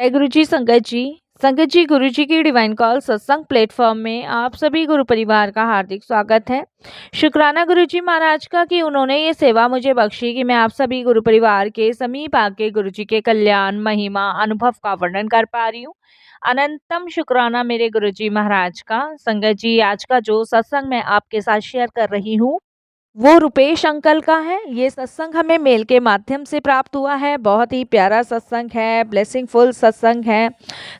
जय गुरु जी संगत जी। संगत जी, गुरु जी की डिवाइन कॉल सत्संग प्लेटफॉर्म में आप सभी गुरु परिवार का हार्दिक स्वागत है। शुक्राना गुरु जी महाराज का कि उन्होंने ये सेवा मुझे बख्शी कि मैं आप सभी गुरु परिवार के समीप आके गुरु जी के कल्याण महिमा अनुभव का वर्णन कर पा रही हूँ। अनंतम शुक्राना मेरे गुरु जी महाराज का। संगत जी, आज का जो सत्संग मैं आपके साथ शेयर कर रही हूँ वो रुपेश अंकल का है। ये सत्संग हमें मेल के माध्यम से प्राप्त हुआ है। बहुत ही प्यारा सत्संग है, ब्लेसिंगफुल सत्संग है।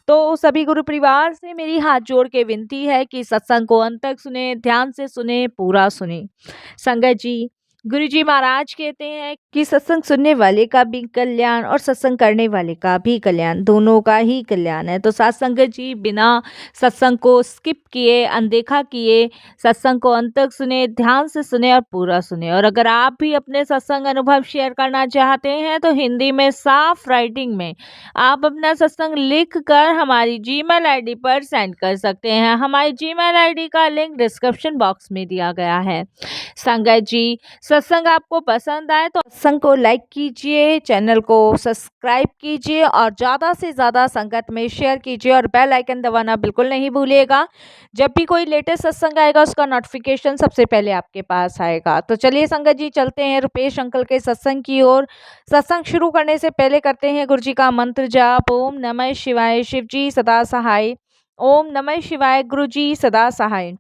तो सभी गुरु परिवार से मेरी हाथ जोड़ के विनती है कि सत्संग को अंत तक सुने, ध्यान से सुने, पूरा सुने। संगत जी, गुरु जी महाराज कहते हैं कि सत्संग सुनने वाले का भी कल्याण और सत्संग करने वाले का भी कल्याण, दोनों का ही कल्याण है। तो साथ संगत जी, बिना सत्संग को स्किप किए, अनदेखा किए, सत्संग को अंत तक सुने, ध्यान से सुने और पूरा सुने। और अगर आप भी अपने सत्संग अनुभव शेयर करना चाहते हैं तो हिंदी में साफ राइटिंग में आप अपना सत्संग लिख कर हमारी जीमेल आईडी पर सेंड कर सकते हैं। हमारी जीमेल आईडी का लिंक डिस्क्रिप्शन बॉक्स में दिया गया है। संगत जी, सत्संग आपको पसंद आए तो सत्संग को लाइक कीजिए, चैनल को सब्सक्राइब कीजिए और ज़्यादा से ज़्यादा संगत में शेयर कीजिए और बेल आइकन दबाना बिल्कुल नहीं भूलिएगा। जब भी कोई लेटेस्ट सत्संग आएगा उसका नोटिफिकेशन सबसे पहले आपके पास आएगा। तो चलिए संगत जी, चलते हैं रुपेश अंकल के सत्संग की ओर। सत्संग शुरू करने से पहले करते हैं गुरु जी का मंत्र जाप। ओम नमः शिवाय, शिव जी सदा सहाय। ओम नमः शिवाय, गुरु जी सदा सहाय।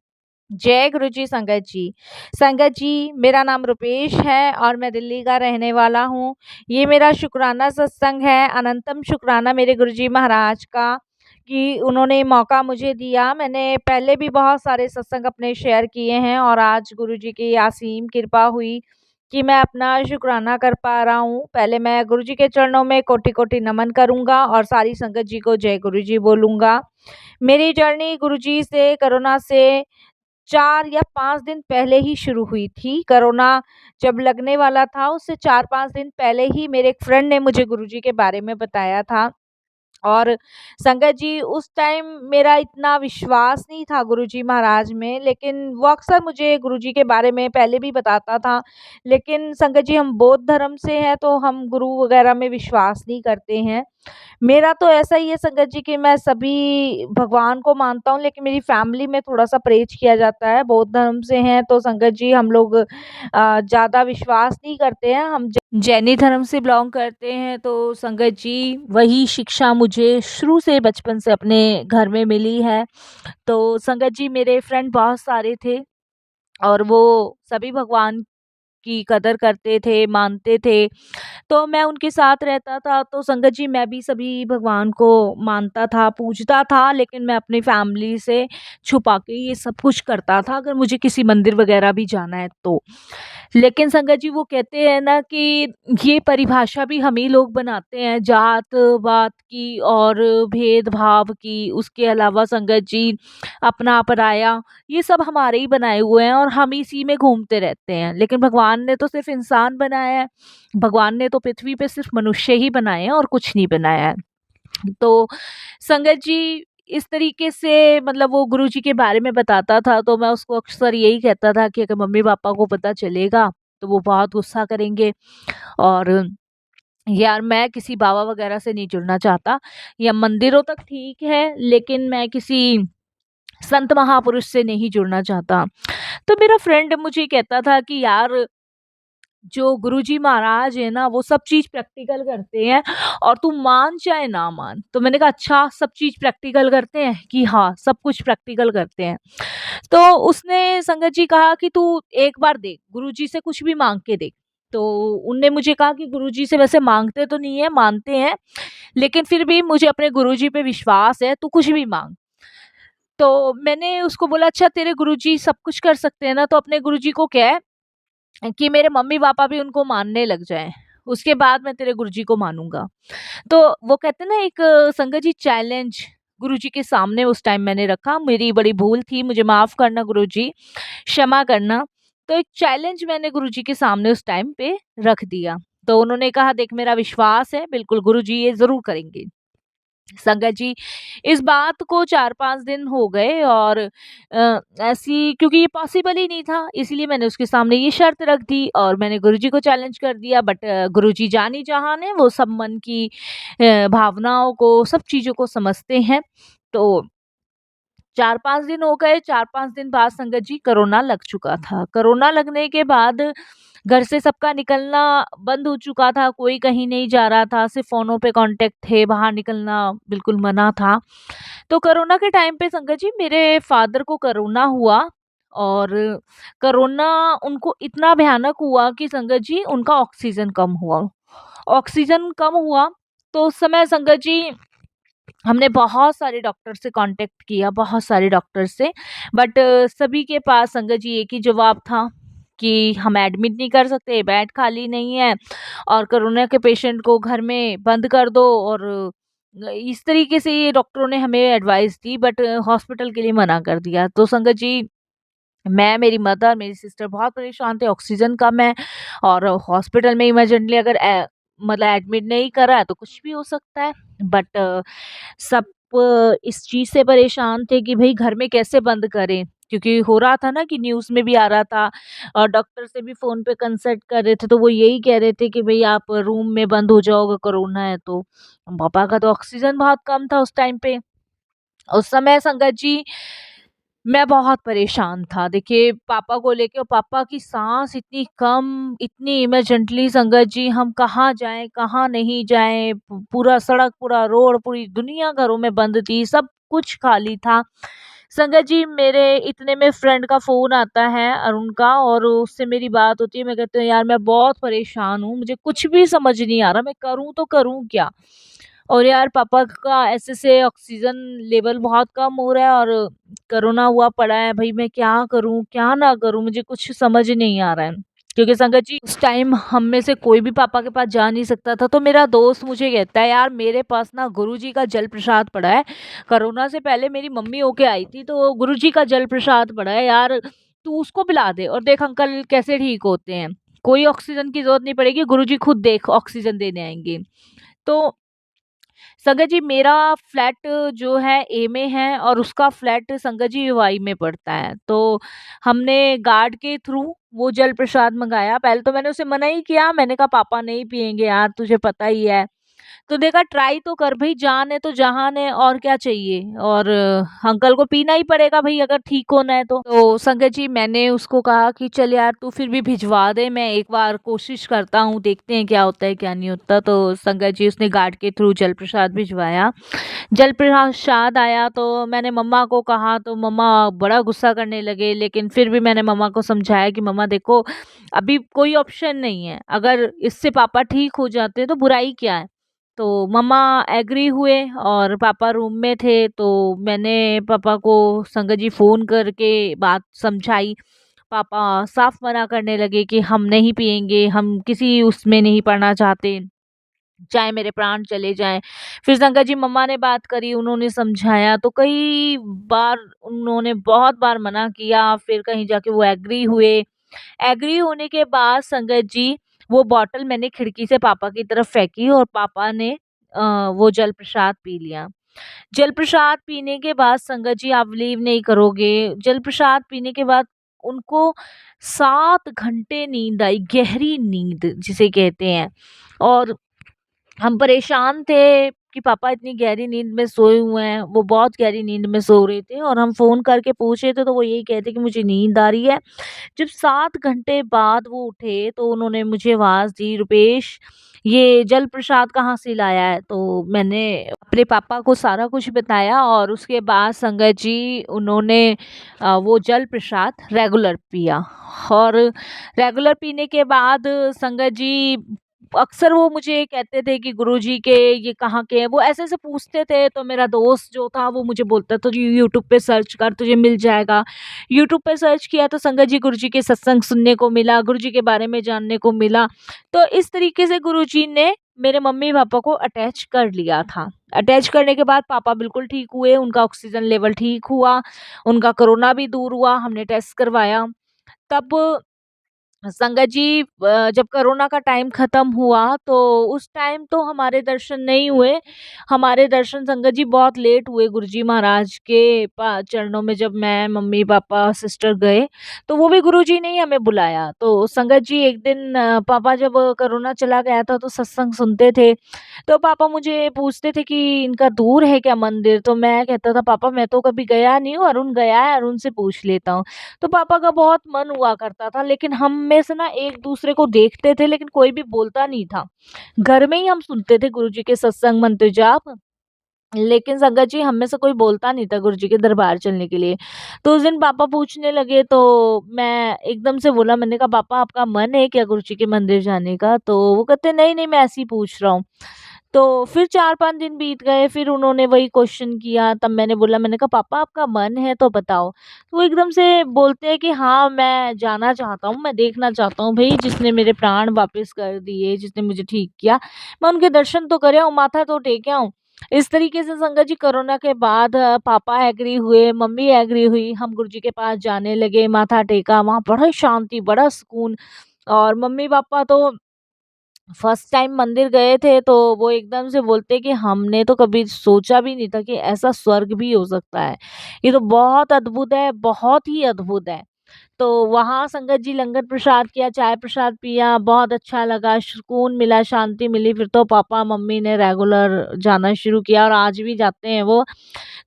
जय गुरु जी संगत जी। संगत जी, मेरा नाम रुपेश है और मैं दिल्ली का रहने वाला हूँ। ये मेरा शुक्राना सत्संग है। अनंतम शुक्राना मेरे गुरु जी महाराज का कि उन्होंने मौका मुझे दिया। मैंने पहले भी बहुत सारे सत्संग अपने शेयर किए हैं और आज गुरु जी की असीम कृपा हुई कि मैं अपना शुक्राना कर पा रहा हूँ। पहले मैं गुरु जी के चरणों में कोटि-कोटि नमन करूँगा और सारी संगत जी को जय गुरु जी बोलूँगा। मेरी जर्नी गुरु जी से कोरोना से 4 या 5 दिन पहले ही शुरू हुई थी। कोरोना जब लगने वाला था उससे 4-5 दिन पहले ही मेरे एक फ्रेंड ने मुझे गुरुजी के बारे में बताया था। और संगत जी, उस टाइम मेरा इतना विश्वास नहीं था गुरुजी महाराज में, लेकिन वो अक्सर मुझे गुरुजी के बारे में पहले भी बताता था। लेकिन संगत जी, हम बौद्ध धर्म से हैं तो हम गुरु वगैरह में विश्वास नहीं करते हैं। मेरा तो ऐसा ही है संगत जी कि मैं सभी भगवान को मानता हूँ, लेकिन मेरी फैमिली में थोड़ा-सा परहेज़ किया जाता है। बौद्ध धर्म से हैं तो संगत जी हम लोग ज़्यादा विश्वास नहीं करते हैं। हम जैनी धर्म से बिलॉन्ग करते हैं। तो संगत जी, वही शिक्षा मुझे शुरू से बचपन से अपने घर में मिली है। तो संगत जी, मेरे फ्रेंड बहुत सारे थे और वो सभी भगवान की कदर करते थे, मानते थे। तो मैं उनके साथ रहता था। तो संगत जी, मैं भी सभी भगवान को मानता था, पूजता था, लेकिन मैं अपनी फैमिली से छुपा के ये सब कुछ करता था अगर मुझे किसी मंदिर वगैरह भी जाना है तो। लेकिन संगत जी, वो कहते हैं ना कि ये परिभाषा भी हम ही लोग बनाते हैं जात-वात की और भेदभाव की। उसके अलावा संगत जी, अपना-पराया, ये सब हमारे ही बनाए हुए हैं और हम इसी में घूमते रहते हैं। लेकिन भगवान ने तो सिर्फ़ इंसान बनाया है। भगवान ने तो पृथ्वी पे सिर्फ़ मनुष्य ही बनाए हैं और कुछ नहीं बनाया है। तो संगत जी, इस तरीके से मतलब वो गुरुजी के बारे में बताता था तो मैं उसको अक्सर यही कहता था कि अगर मम्मी-पापा को पता चलेगा तो वो बहुत गुस्सा करेंगे और यार, मैं किसी बाबा वगैरह से नहीं जुड़ना चाहता या मंदिरों तक ठीक है, लेकिन मैं किसी संत महापुरुष से नहीं जुड़ना चाहता। तो मेरा फ्रेंड मुझे कहता था कि यार, जो गुरुजी महाराज है ना वो सब चीज़ प्रैक्टिकल करते हैं और तू मान चाहे ना मान। तो मैंने कहा अच्छा, सब चीज़ प्रैक्टिकल करते हैं? कि हाँ, सब कुछ प्रैक्टिकल करते हैं। तो उसने संगत जी कहा कि तू एक बार देख, गुरुजी से कुछ भी माँग के देख। तो उनने मुझे कहा कि गुरुजी से वैसे माँगते तो नहीं है, मानते हैं, लेकिन फिर भी मुझे अपने गुरुजी पे विश्वास है, तू कुछ भी माँग। तो मैंने उसको बोला अच्छा, तेरे गुरुजी सब कुछ कर सकते हैं ना, तो अपने गुरुजी को कह कि मेरे मम्मी-पापा भी उनको मानने लग जाएँ, उसके बाद मैं तेरे गुरुजी को मानूँगा। तो वो कहते हैं ना एक संगत जी, चैलेंज गुरुजी के सामने उस टाइम मैंने रखा। मेरी बड़ी भूल थी, मुझे माफ़ करना गुरुजी, क्षमा करना। तो एक चैलेंज मैंने गुरुजी के सामने उस टाइम पे रख दिया। तो उन्होंने कहा देख, मेरा विश्वास है बिल्कुल गुरुजी ये ज़रूर करेंगे। संगत जी, इस बात को 4-5 दिन हो गए और ऐसी क्योंकि ये पॉसिबल ही नहीं था, इसीलिए मैंने उसके सामने ये शर्त रख दी और मैंने गुरुजी को चैलेंज कर दिया। बट गुरुजी जानी-जहान है, वो सब मन की भावनाओं को, सब चीज़ों को समझते हैं। तो 4-5 दिन हो गए, 4-5 दिन बाद संगत जी कोरोना लग चुका था। कोरोना लगने के बाद घर से सबका निकलना बंद हो चुका था, कोई कहीं नहीं जा रहा था, सिर्फ़ फ़ोनों पे कॉन्टैक्ट थे, बाहर निकलना बिल्कुल मना था। तो कोरोना के टाइम पे संगत जी मेरे फ़ादर को कोरोना हुआ और कोरोना उनको इतना भयानक हुआ कि संगत जी उनका ऑक्सीजन कम हुआ। ऑक्सीजन कम हुआ तो उस समय संगत जी हमने बहुत सारे डॉक्टर से कांटेक्ट किया, बहुत सारे डॉक्टर से, बट सभी के पास संगत जी एक ही जवाब था कि हम एडमिट नहीं कर सकते, बेड खाली नहीं है और कोरोना के पेशेंट को घर में बंद कर दो और इस तरीके से ये डॉक्टरों ने हमें एडवाइस दी, बट हॉस्पिटल के लिए मना कर दिया। तो संगत जी मैं, मेरी मदर, मेरी सिस्टर बहुत परेशान थे, ऑक्सीजन कम है और हॉस्पिटल में इमरजेंटली अगर मतलब एडमिट नहीं करा है तो कुछ भी हो सकता है। बट सब इस चीज़ से परेशान थे कि भई घर में कैसे बंद करें? क्योंकि हो रहा था ना कि न्यूज़ में भी आ रहा था और डॉक्टर से भी फ़ोन पे कंसल्ट कर रहे थे, तो वो यही कह रहे थे कि भई आप रूम में बंद हो जाओ अगर कोरोना है तो। पापा का तो ऑक्सीजन बहुत कम था उस टाइम पे। उस समय संगत जी मैं बहुत परेशान था। देखिए पापा को लेके और पापा की साँस इतनी कम, इतनी इमरजेंटली संगत जी हम कहाँ जाएँ, कहाँ नहीं जाएँ, पूरा सड़क, पूरा रोड, पूरी दुनिया घरों में बंद थी, सब कुछ खाली था। संगत जी मेरे इतने में फ्रेंड का फ़ोन आता है अरुण का और उससे मेरी बात होती है। मैं कहती हूँ यार मैं बहुत परेशान हूँ, मुझे कुछ भी समझ नहीं आ रहा, मैं करूँ तो करूँ क्या? और यार पापा का ऐसे-ऐसे ऑक्सीजन लेवल बहुत कम हो रहा है और कोरोना हुआ पड़ा है, भई मैं क्या करूँ, क्या ना करूँ? मुझे कुछ समझ नहीं आ रहा है। क्योंकि संगत जी उस टाइम हम में से कोई भी पापा के पास जा नहीं सकता था, तो मेरा दोस्त मुझे कहता है यार मेरे पास ना गुरुजी का जल प्रसाद पड़ा है। कोरोना से पहले मेरी मम्मी होके आई थी, तो गुरुजी का जल प्रसाद पड़ा है यार, तू उसको पिला दे और देख अंकल कैसे ठीक होते हैं। कोई ऑक्सीजन की ज़रूरत नहीं पड़ेगी, गुरुजी खुद देख ऑक्सीजन देने आएँगे। तो संगत जी मेरा फ्लैट जो है ए में है और उसका फ्लैट संगत जी वाई में पड़ता है। तो हमने गार्ड के थ्रू वो जल प्रसाद मंगाया। पहले तो मैंने उसे मना ही किया, मैंने कहा पापा नहीं पिएँगे यार, तुझे पता ही है। तो देखा ट्राई तो कर भई, जान है तो जहान है और क्या चाहिए और अंकल को पीना ही पड़ेगा भई अगर ठीक होना है तो। तो संगत जी मैंने उसको कहा कि चल यार तू फिर भी भिजवा दे, मैं एक बार कोशिश करता हूँ, देखते हैं क्या होता है क्या नहीं होता। तो संगत जी उसने गार्ड के थ्रू जल प्रसाद भिजवाया। जल प्रसाद आया तो मैंने मम्मा को कहा तो मम्मा बड़ा गुस्सा करने लगे, लेकिन फिर भी मैंने मम्मा को समझाया कि मम्मा देखो अभी कोई ऑप्शन नहीं है, अगर इससे पापा ठीक हो जाते हैं तो बुराई क्या है। तो मम्मा एग्री हुए और पापा रूम में थे, तो मैंने पापा को संगत जी फ़ोन करके बात समझाई। पापा साफ मना करने लगे कि हम नहीं पिएँगे, हम किसी उसमें नहीं पड़ना चाहते, चाहे मेरे प्राण चले जाएँ। फिर संगत जी मम्मा ने बात करी, उन्होंने समझाया तो कई बार उन्होंने बहुत बार मना किया, फिर कहीं जाके वो एग्री हुए। एग्री होने के बाद संगत जी वो बॉटल मैंने खिड़की से पापा की तरफ फेंकी और पापा ने वो जल प्रसाद पी लिया। जल प्रसाद पीने के बाद संगत जी आप बिलीव नहीं करोगे, जल प्रसाद पीने के बाद उनको 7 घंटे नींद आई, गहरी नींद जिसे कहते हैं। और हम परेशान थे कि पापा इतनी गहरी नींद में सोए हुए हैं, वो बहुत गहरी नींद में सो रहे थे और हम फ़ोन करके पूछ रहे थे तो वो यही कहते कि मुझे नींद आ रही है। जब 7 घंटे बाद वो उठे तो उन्होंने मुझे आवाज़ दी, "रुपेश ये जल प्रसाद कहाँ से लाया है?" तो मैंने अपने पापा को सारा कुछ बताया और उसके बाद संगत जी उन्होंने वो जल प्रसाद रेगुलर पिया और रेगुलर पीने के बाद संगत जी अक्सर वो मुझे कहते थे कि गुरुजी के ये कहाँ के हैं, वो ऐसे-ऐसे पूछते थे तो मेरा दोस्त जो था वो मुझे बोलता था जी यूट्यूब पे सर्च कर तुझे मिल जाएगा। यूट्यूब पे सर्च किया तो संगत जी गुरुजी के सत्संग सुनने को मिला, गुरुजी के बारे में जानने को मिला। तो इस तरीके से गुरुजी ने मेरे मम्मी-पापा को अटैच कर लिया था। अटैच करने के बाद पापा बिल्कुल ठीक हुए, उनका ऑक्सीजन लेवल ठीक हुआ, उनका कोरोना भी दूर हुआ, हमने टेस्ट करवाया। तब संगत जी जब कोरोना का टाइम ख़त्म हुआ तो उस टाइम तो हमारे दर्शन नहीं हुए। हमारे दर्शन संगत जी बहुत लेट हुए गुरुजी महाराज के पा चरणों में जब मैं, मम्मी-पापा, सिस्टर गए, तो वो भी गुरुजी ने ही हमें बुलाया। तो संगत जी एक दिन पापा जब कोरोना चला गया था तो सत्संग सुनते थे, तो पापा मुझे पूछते थे कि इनका दूर है क्या मंदिर? तो मैं कहता था पापा मैं तो कभी गया नहीं हूँ, अरुण गया है, अरुण से पूछ लेता हूँ। तो पापा का बहुत मन हुआ करता था, लेकिन हम में से ना एक-दूसरे को देखते थे लेकिन कोई भी बोलता नहीं था। घर में ही हम सुनते थे गुरुजी के सत्संग, मंत्र जाप, लेकिन संगत जी हम में से कोई बोलता नहीं था गुरुजी के दरबार चलने के लिए। तो उस दिन पापा पूछने लगे तो मैं एकदम से बोला, मैंने कहा पापा आपका मन है क्या गुरुजी के मंदिर जाने का? तो वो कहते नहीं, नहीं मैं ऐसे ही पूछ रहा हूँ। तो फिर 4-5 दिन बीत गए, फिर उन्होंने वही क्वेश्चन किया, तब मैंने बोला, मैंने कहा पापा आपका मन है तो बताओ। तो वो एकदम से बोलते हैं कि हाँ, मैं जाना चाहता हूँ, मैं देखना चाहता हूँ भई जिसने मेरे प्राण वापस कर दिए, जिसने मुझे ठीक किया, मैं उनके दर्शन तो करे आऊँ, माथा तो टेके आऊँ। इस तरीके से संगत जी कोरोना के बाद पापा एग्री हुए, मम्मी एग्री हुई, हम गुरुजी के पास जाने लगे, माथा टेका, वहाँ बड़ा शांति, बड़ा सुकून। और मम्मी-पापा तो फर्स्ट टाइम मंदिर गए थे तो वो एकदम से बोलते कि हमने तो कभी सोचा भी नहीं था कि ऐसा स्वर्ग भी हो सकता है। ये तो बहुत अद्भुत है, बहुत ही अद्भुत है। तो वहाँ संगत जी लंगर प्रसाद किया, चाय प्रसाद पिया, बहुत अच्छा लगा, सुकून मिला, शांति मिली। फिर तो पापा-मम्मी ने रेगुलर जाना शुरू किया और आज भी जाते हैं वो।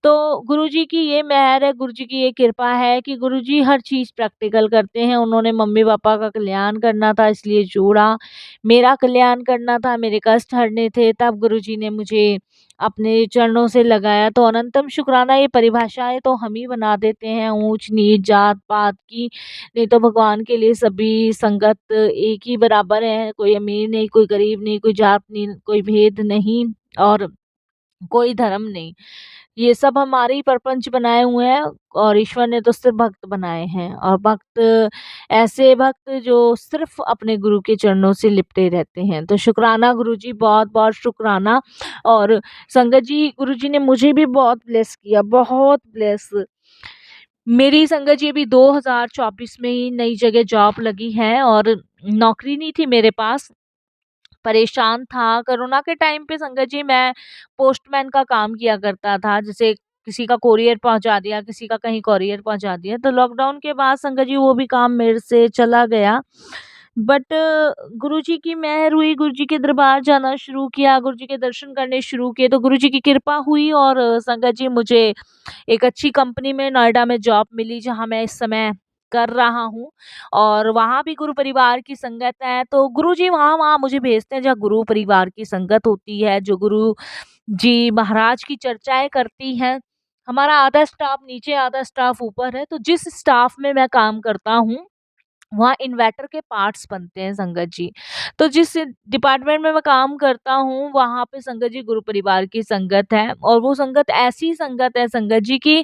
तो गुरुजी की ये मेहर है, गुरुजी की ये कृपा है कि गुरुजी हर चीज़ प्रैक्टिकल करते हैं। उन्होंने मम्मी-पापा का कल्याण करना था इसलिए जोड़ा, मेरा कल्याण करना था, मेरे कष्ट हरने थे, तब गुरुजी ने मुझे अपने चरणों से लगाया। तो अनंतम शुक्राना, ये परिभाषाएँ तो हम ही बना देते हैं ऊँच-नीच, जात-पात की, नहीं तो भगवान के लिए सभी संगत एक ही बराबर है, कोई अमीर नहीं, कोई गरीब नहीं, कोई जात नहीं, कोई भेद नहीं और कोई धर्म नहीं। ये सब हमारे ही प्रपंच बनाए हुए हैं और ईश्वर ने तो सिर्फ भक्त बनाए हैं और भक्त ऐसे भक्त जो सिर्फ अपने गुरु के चरणों से लिपटे रहते हैं। तो शुक्राना गुरुजी, बहुत-बहुत शुक्राना। और संगत जी, गुरुजी ने मुझे भी बहुत ब्लेस किया, बहुत ब्लेस। मेरी संगत जी अभी 2024 में ही नई जगह जॉब लगी है और नौकरी नहीं थी मेरे पास, परेशान था। कोरोना के टाइम पे संगत जी मैं पोस्टमैन का काम किया करता था। जैसे किसी का कोरियर पहुँचा दिया, किसी का कहीं कोरियर पहुँचा दिया। तो लॉकडाउन के बाद संगत जी वो भी काम मेरे से चला गया। बट गुरुजी की मेहर हुई, गुरुजी के दरबार जाना शुरू किया, गुरुजी के दर्शन करने शुरू किए, तो गुरुजी की कृपा हुई और संगत जी मुझे एक अच्छी कंपनी में नोएडा में जॉब मिली, जहाँ मैं इस समय कर रहा हूँ। और वहाँ भी गुरु परिवार की संगत है, तो गुरुजी वहाँ-वहाँ मुझे भेजते हैं जहाँ गुरु परिवार की संगत होती है, जो गुरु जी महाराज की चर्चाएँ करती हैं। हमारा आधा स्टाफ नीचे, आधा स्टाफ ऊपर है, तो जिस स्टाफ में मैं काम करता हूँ, वहाँ इन्वर्टर के पार्ट्स बनते हैं संगत जी। तो जिस डिपार्टमेंट में मैं काम करता हूँ, वहाँ पे संगत जी गुरु परिवार की संगत है और वो संगत ऐसी संगत है संगत जी कि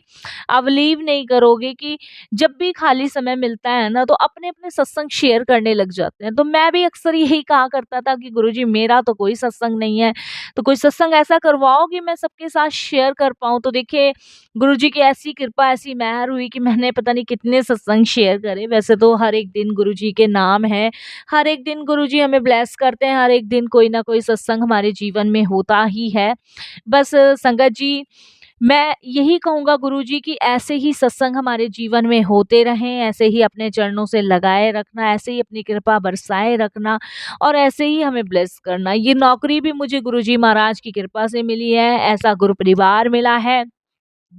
आप बिलीव नहीं करोगे कि जब भी खाली समय मिलता है ना, तो अपने-अपने सत्संग शेयर करने लग जाते हैं। तो मैं भी अक्सर यही कहा करता था कि गुरुजी मेरा तो कोई सत्संग नहीं है, तो कोई सत्संग ऐसा करवाओ कि मैं सबके साथ शेयर कर पाऊँ। तो देखिए गुरुजी की ऐसी कृपा, ऐसी मेहर हुई कि मैंने पता नहीं कितने सत्संग शेयर करे। वैसे तो हर एक दिन गुरुजी के नाम है, हर एक दिन गुरुजी हमें ब्लेस करते हैं, हर एक दिन कोई ना कोई सत्संग हमारे जीवन में होता ही है। बस संगत जी, मैं यही कहूँगा गुरुजी कि ऐसे ही सत्संग हमारे जीवन में होते रहें, ऐसे ही अपने चरणों से लगाए रखना, ऐसे ही अपनी कृपा बरसाए रखना और ऐसे ही हमें ब्लेस करना। ये नौकरी भी मुझे गुरुजी महाराज की कृपा से मिली है, ऐसा गुरु परिवार मिला है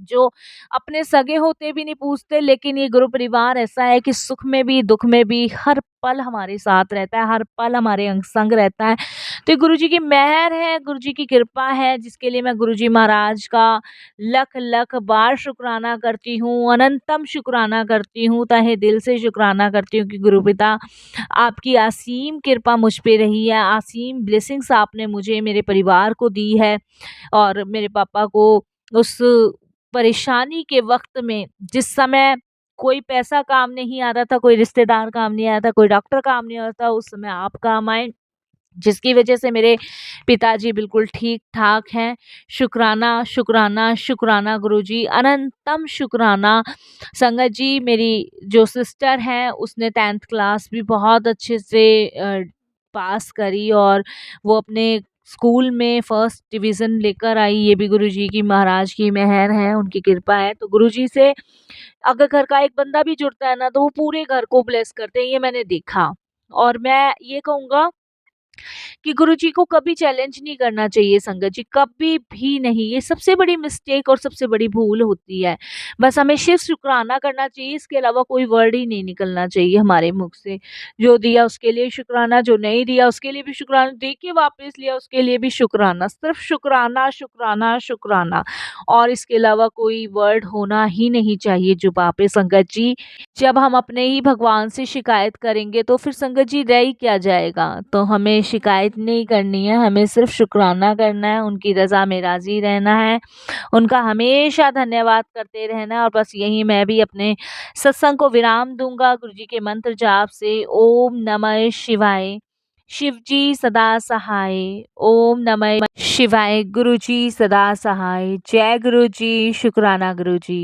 जो अपने सगे होते भी नहीं पूछते, लेकिन ये गुरु परिवार ऐसा है कि सुख में भी दुख में भी हर पल हमारे साथ रहता है, हर पल हमारे अंग संग रहता है। तो ये गुरु जी की मेहर है, गुरु जी की कृपा है, जिसके लिए मैं गुरु जी महाराज का लख लख बार शुक्राना करती हूँ, अनंतम शुक्राना करती हूँ, तहे दिल से शुक्राना करती हूँ कि गुरु पिता आपकी असीम कृपा मुझ पे रही है, असीम ब्लेसिंग्स आपने मुझे, मेरे परिवार को दी है और मेरे पापा को उस परेशानी के वक़्त में, जिस समय कोई पैसा काम नहीं आ रहा था, कोई रिश्तेदार काम नहीं आया था, कोई डॉक्टर काम नहीं आ रहा था, उस समय आप काम आए। जिसकी वजह से मेरे पिताजी बिल्कुल ठीक-ठाक हैं। शुक्राना, शुक्राना, शुक्राना गुरुजी, अनंतम शुक्राना। संगत जी, मेरी जो सिस्टर है उसने 10th क्लास भी बहुत अच्छे से पास करी और वो अपने स्कूल में फर्स्ट डिवीज़न लेकर आई। ये भी गुरुजी की महाराज की मेहर है, उनकी कृपा है। तो गुरुजी से अगर घर का एक बंदा भी जुड़ता है ना, तो वो पूरे घर को ब्लेस करते हैं, ये मैंने देखा। और मैं ये कहूँगा कि गुरुजी को कभी चैलेंज नहीं करना चाहिए संगत जी, कभी भी नहीं। ये सबसे बड़ी मिस्टेक और सबसे बड़ी भूल होती है। बस हमें सिर्फ शुक्राना करना चाहिए, इसके अलावा कोई वर्ड ही नहीं निकलना चाहिए हमारे मुख से। जो दिया उसके लिए शुक्राना, जो नहीं दिया उसके लिए भी शुक्राना, दे के वापस लिया उसके लिए भी शुक्राना। सिर्फ शुक्राना, शुक्राना, शुक्राना, और इसके अलावा कोई वर्ड होना ही नहीं चाहिए जुबान पे संगत जी। जब हम अपने ही भगवान से शिकायत करेंगे तो फिर संगत जी रह ही क्या जाएगा। तो हमें शिकायत नहीं करनी है, हमें सिर्फ शुक्राना करना है, उनकी रज़ा में राज़ी रहना है, उनका हमेशा धन्यवाद करते रहना है। और बस यही मैं भी अपने सत्संग को विराम दूँगा गुरुजी के मंत्र जाप से। ओम नमः शिवाय, शिव जी सदा सहाय। ओम नमः शिवाय, गुरुजी सदा सहाय। जय गुरुजी, शुक्राना गुरुजी।